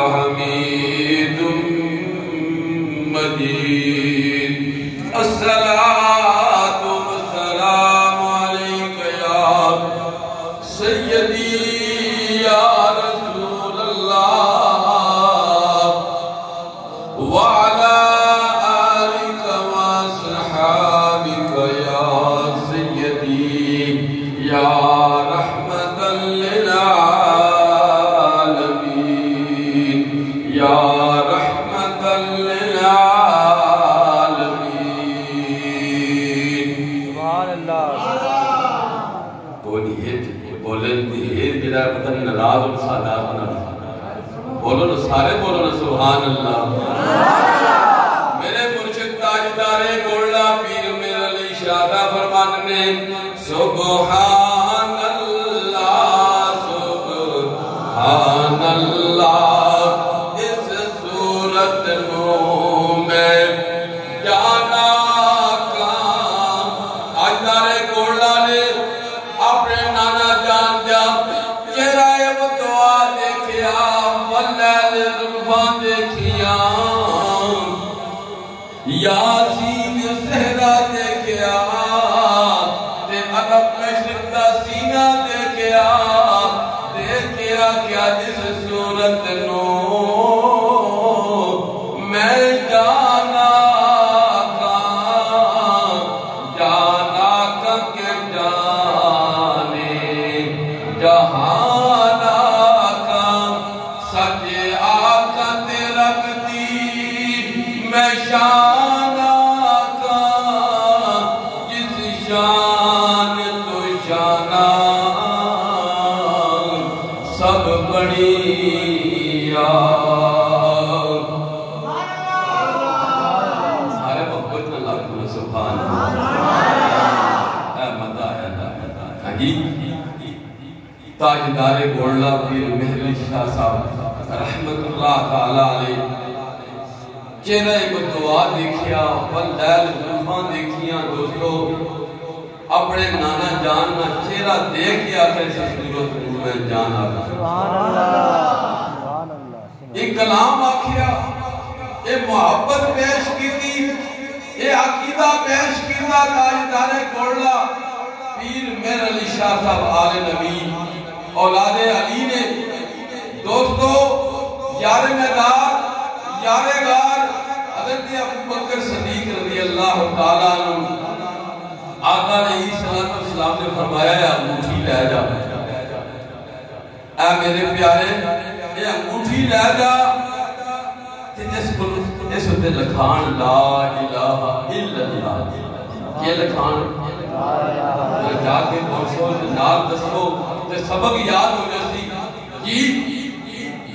حميد مجيد الصلاة والسلام عليك يا سيدي يا رسول الله وعلى آلك وصحابك يا سيدي يا رحمة للعالمين يا رحمة للعالمين سبحان اللہ بولی ہے بولن دی ہے جدا پتن نراز اور سادات نہ بولو نا سارے بولو نا سبحان اللہ میرے مرشد تاجدار گولڈا پیر میرا علی شادہ فرمان نے سبحان اللہ سبحان اللہ اس صورت نو میں جانا کام تاجدار گولڈا نے اپنے نانا جان دیا چہرہ وہ دعا دیکھیا واللیل زلفان دیکھیا یاسین صحرا دیکھیا تے ادب مشرقہ سینہ دیکھیا دیکھیا کیا جس صورت نو میں جانا کہ جانے جہانا کا سجے آقا تے رکھ دی میں شانہ کا جس شان تو شانہ سب بڑی سارے محبت نہ لاکھوں سبحان تاجدار گولڈا پیر مہر شاہ صاحب رحمت اللہ تعالیٰ علیہ چہرہ کو دعا دیکھیا واللیل زلفان دیکھیا دوستو اپنے نانا جان نہ چہرہ دیکھیا کیسے صورت میں جان آگا ایک کلام آکھیا ایک محبت پیش کی تھی ایک عقیدہ پیش کی تھا تاجدار گولڈا پیر مہر علی شاہ صاحب آل نبی اولاد علی نے دوستو یار مدار یار غار حضرت ابو بکر صدیق رضی اللہ تعالیٰ عنہ آقا علیہ السلام نے فرمایا ہے انگوٹھی لے جا اے میرے پیارے یہ انگوٹھی لے جا اس ہوتے لکھان لا الہ الا اللہ یہ لکھان جا کے پہنچو نال دسو تے سبق یاد ہو جاتی جی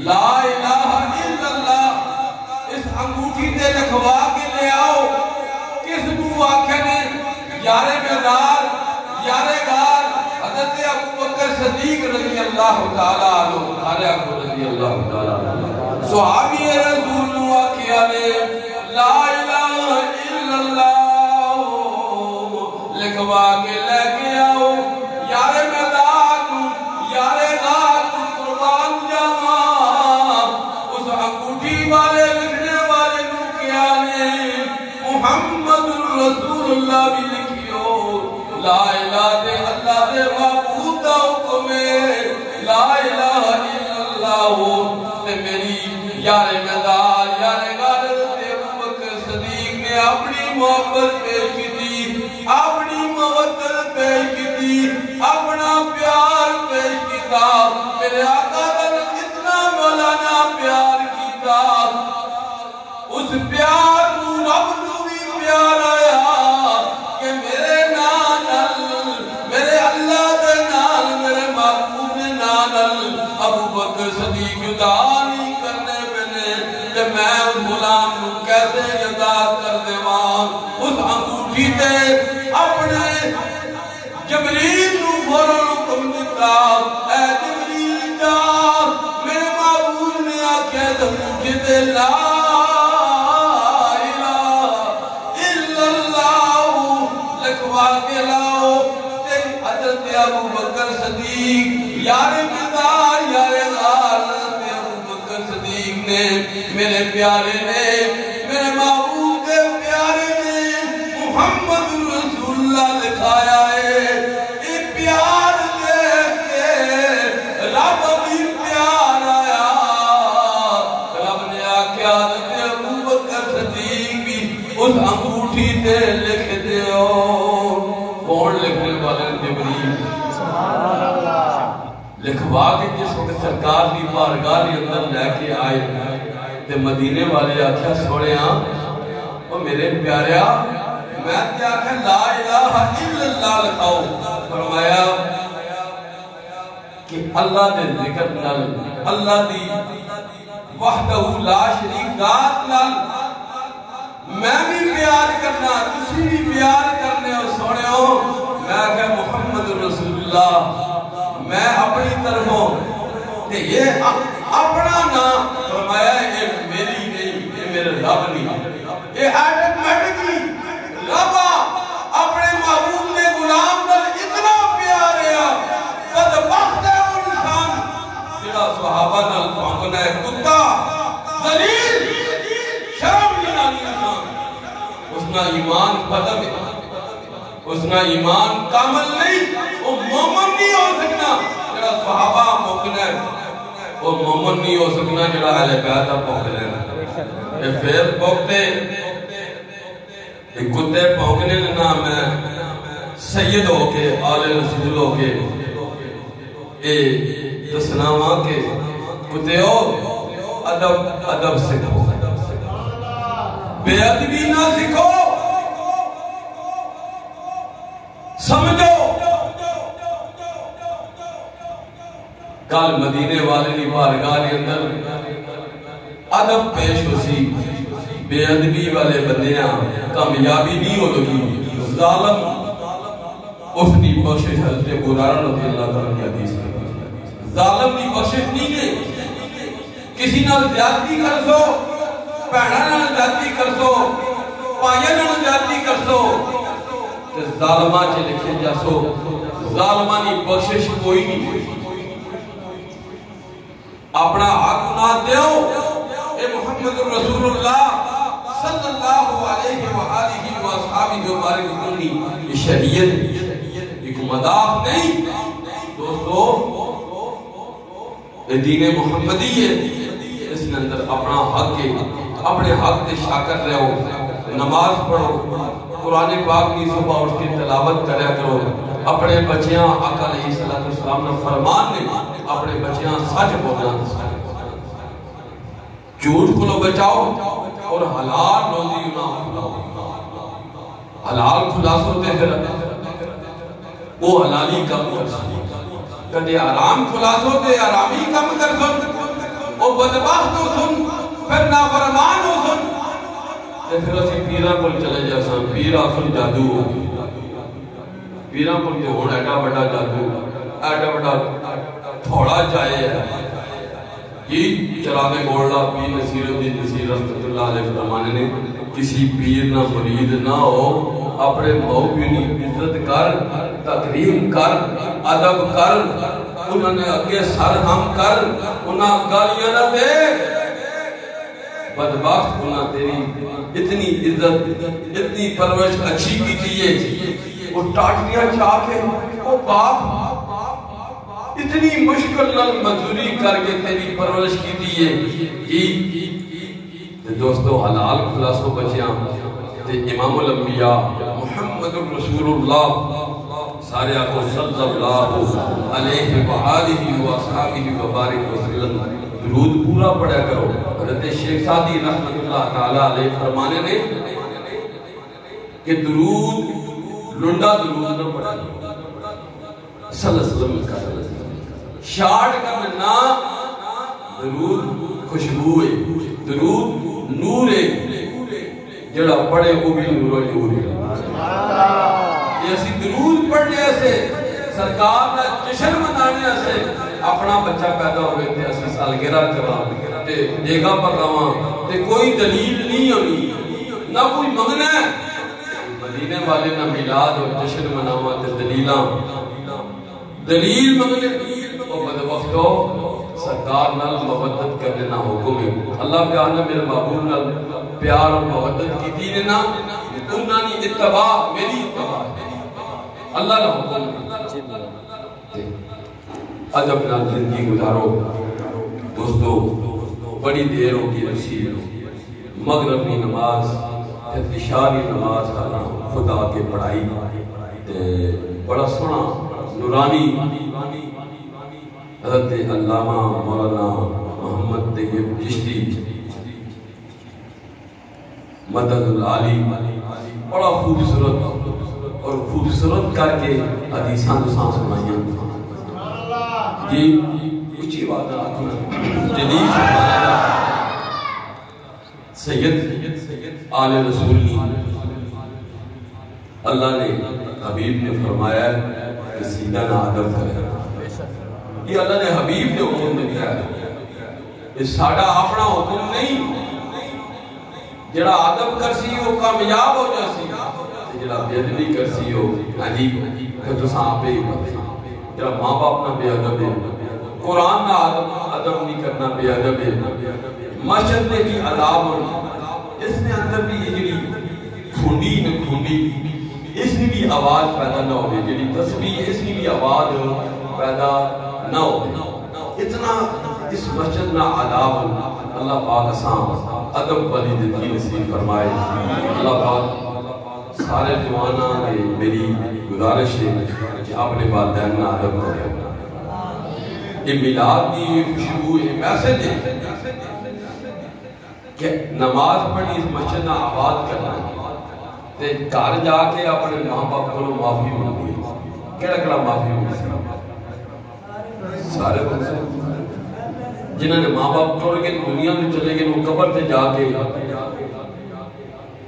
لا الہ الا اللہ اس انگوٹھی تے لکھوا کے لے آؤ کس بو آنکھیں نے یار مدار یار غار حضرت ابو بکر صدیق رضی اللہ تعالیٰ عنہ رضی اللہ تعالیٰ عنہ صحابی رسول اللہ کیا نے لا الہ الا اللہ لکھوا کے لے کے آؤ یار مدار یار غار قربان جاواں اس انگوٹھی والے لکھنے والے نو کیا نے محمد رسول اللہ بھی لکھیو لا الہ دے اللہ دے معبود دا حکم ہے لا الہ الا اللہ تے میری یار مدار یار غار تے ابو بکر صدیق نے اپنی محبت پیش کی اپنی محبت پیش کی اپنا پیار پیش کیتا میرے آقا نے کتنا مولانا پیار کیتا اس پیار نو رب نو بھی پیار آیا کہ میرے نانل میرے اللہ دے نال میرے محبوب دے نانل ابو بکر صدیق جدا نہیں کرنے بنے کہ میں اس غلام نو کیسے جدا کر دیواں اس انگوٹھی تے اپنے جبریل نو فوراً حکم دیتا اے جبریل جا میرے معبود نے آکھے انگوٹھی تے لا الہ الا اللہ لکھوا کے لاؤ تیری حضرت ابو بکر صدیق یار مدار یار غار ابو بکر صدیق میرے پیارے نے میرے محبوب کے پیارے نے محمد رسول اللہ دکھایا ہے یہ پیار دیکھ کے رب بھی پیار آیا رب نے آکھیا ابو بکر صدیق بھی اس انگوٹھی تے لکھ دیو کون لکھنے والے جبریل لکھوا کے جس وقت سرکار دی بارگاہ کے اندر لے کے آئے تے مدینے والے آکھیا سوڑیاں وہ میرے پیاریا میں تے آکھیا لا الہ الا اللہ لکھاؤ فرمایا کہ اللہ دے ذکر نال اللہ دی وحدہ لا شریک ذات نال میں بھی پیار کرنا تسی بھی پیار کرنے ہو سونے ہو میں کہ محمد رسول اللہ میں اپنی طرفوں کہ یہ اپنا نام فرمایا یہ میری نہیں یہ میرے رب نہیں یہ آٹومیٹکلی رب اپنے محبوب نے غلام پر اتنا پیار ہے بدبخت ہے وہ انسان جڑا صحابہ نال پھونکنا ہے کتا ذلیل شرم جنانی انسان اس نا ایمان ختم ہے اس نا ایمان کامل نہیں وہ مومن نہیں ہو سکنا جڑا صحابہ پھونکنا ہے وہ مومن نہیں ہو سکنا جڑا اہل بیت پھونکنا ہے یہ پھر پھونکتے ایک کتے پھونکنے کا نام ہے سید ہو کے آل رسول ہو کے اے دسناواں کے کتے ہو ادب سکھو بے ادبی نہ سکھو سمجھو کل مدینے والے کی بارگاہ کے اندر ادب پیش ہو سی بے ادبی والے بندیاں کامیابی نہیں ہو لگی ظالم اس کی بخشش حضرت قرآن رضی اللہ تعالیٰ کی حدیث ہے ظالم کی بخشش نہیں ہے کسی نال زیادتی کر سو پہنا نال زیادتی کر سو پائیں نال زیادتی کر سو ظالمہ چے لکھے جا سو ظالمہ نہیں بخشش کوئی نہیں اپنا حق نہ دیو اے محمد رسول اللہ صلی اللہ علیہ وآلہ وآصحابہ جو بارک کنی یہ شریعت ایک مداف نہیں دوستو یہ دین محمدی ہے اس نے اندر اپنا حق ہے اپنے حق دے شاکر رہو نماز پڑھو قرآن پاک کی صبح اٹھ کے تلاوت کریا کرو اپنے بچیاں آقا علیہ السلام نے فرمان نے اپنے بچیاں سچ بولنا جھوٹ کو بچاؤ اور حلال روزی نہ کھلاؤ حلال خلاص ہوتے پھر وہ حلالی کم کر سکتے کدے آرام خلاص ہوتے آرامی کم کر سکتے وہ بدبخت ہو سن پھر نافرمان ہو سن پھر اسی پیرہ پر چلے جا سن پیرہ سن جادو پیرہ پر جو ہوڑا ایڈا بڑا جادو ایڈا بڑا تھوڑا چاہے ہے یہ چراغ گوڑا پیر نصیر الدین نصیر رحمت اللہ علیہ فرمانے نے کسی پیر نہ مرید نہ ہو اپنے موبینی عزت کر تقریم کر ادب کر انہوں نے اگے سر ہم کر انہاں گالیاں نہ دے بدبخت انہاں تیری اتنی عزت اتنی پرورش اچھی کی تھی وہ ٹاٹیاں چاہ کے وہ باپ اتنی مشکل نال مزدوری کر کے تیری پرورش کی دیئے دوستو حلال خلاصو بچیاں تے امام الانبیاء محمد رسول اللہ سارے آقا صلی اللہ علیہ وآلہ وآصحابہ وبارک وسلم درود پورا پڑھا کرو حضرت شیخ سعدی رحمت اللہ تعالیٰ علیہ فرمانے نے کہ درود لنڈا درود نہ پڑھا صلی اللہ علیہ وسلم کا شارٹ کرنا درود خوشبو ہے درود نور ہے جڑا پڑھے وہ بھی نور ہے یہ اسی درود پڑھنے سے سرکار نے جشن منانے سے اپنا بچہ پیدا ہوئے تھے اسی سالگرہ کرا تے دیگا پر رواں تے کوئی دلیل نہیں ہونی نہ کوئی منگنا ہے مدینے والے نہ میلاد اور جشن مناواں تے دلیلاں دلیل منگنے وہ بدبختو سرکار خدا نال محبت کرنے نا حکم ہے اللہ پیار نے میرے محبوب نال پیار اور محبت کی دین نا انہاں دی اتباع میری اتباع اللہ کا حکم ہے ادب نال زندگی گزارو دوستو بڑی دیر ہو گئی رسی مغرب کی نماز عشاء کی نماز کا خدا کے پڑھائی بڑا سونا نورانی حضرت علامہ مولانا محمد طیب چشتی مدد العالی بڑا خوبصورت اور خوبصورت کر کے حدیثاں دوساں سنائیاں جی اچھی بات جلیل سید آل رسول اللہ نے حبیب نے فرمایا کہ سیدھا نہ ادب کرے یہ اللہ نے حبیب نے حکم دیا ہے یہ ساڑھا اپنا حکم نہیں جڑا ادب کرسی وہ کامیاب ہو جاسی جڑا بے ادبی کرسی ہو عجیب کہ تو ساں پہ ہی پتہ جڑا ماں باپ نہ بے ادب ہے قرآن نہ ادب نہیں کرنا بے ادب ہے مسجد میں بھی عذاب ہو اس میں اندر بھی یہ جڑی کھونڈی نہ کھونڈی اس میں بھی آواز پیدا نہ ہوئے جڑی تسبیح اس میں بھی آواز پیدا نہ ہوئے اتنا اس مسجد نہ عذاب اللہ پاک اسام ادب والی زندگی نصیب فرمائے اللہ پاک سارے جواناں نے میری گزارش ہے کہ اپنے والدین نہ ادب کرے یہ میلاد کی خوشبو یہ میسج ہے کہ نماز پڑھی اس مسجد نہ آباد کرنا تے گھر جا کے اپنے ماں باپ کو معافی مانگی کیڑا کیڑا معافی مانگی سارے بن سے جنہوں نے ماں باپ چھوڑ کے دنیا میں چلے گئے وہ قبر تے جا کے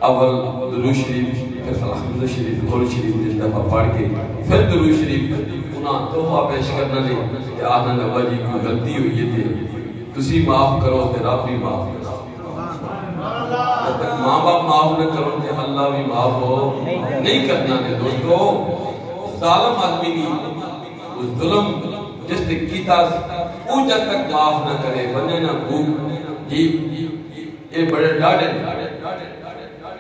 اول درود شریف پھر الحمد شریف قرآن شریف جس دفعہ پڑھ کے پھر درود شریف انہاں تحفہ پیش کرنا لے کہ آنا نبا جی کوئی غلطی ہوئی ہے تھے تسی معاف کرو تے رب بھی معاف کرو جب تک ماں باپ معاف نہ کرو تے اللہ بھی معاف ہو نہیں کرنا ہے دوستو ظالم آدمی نہیں اس ظلم جس نے کیتا وہ جب تک معاف نہ کرے بنے نہ بھوک جی یہ بڑے ڈاڑے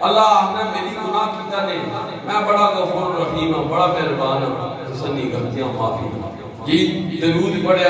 اللہ نے میری گناہ کیتا نہیں میں بڑا غفور رحیم ہوں بڑا مہربان ہوں سنی غلطیاں معافی جی درود پڑھے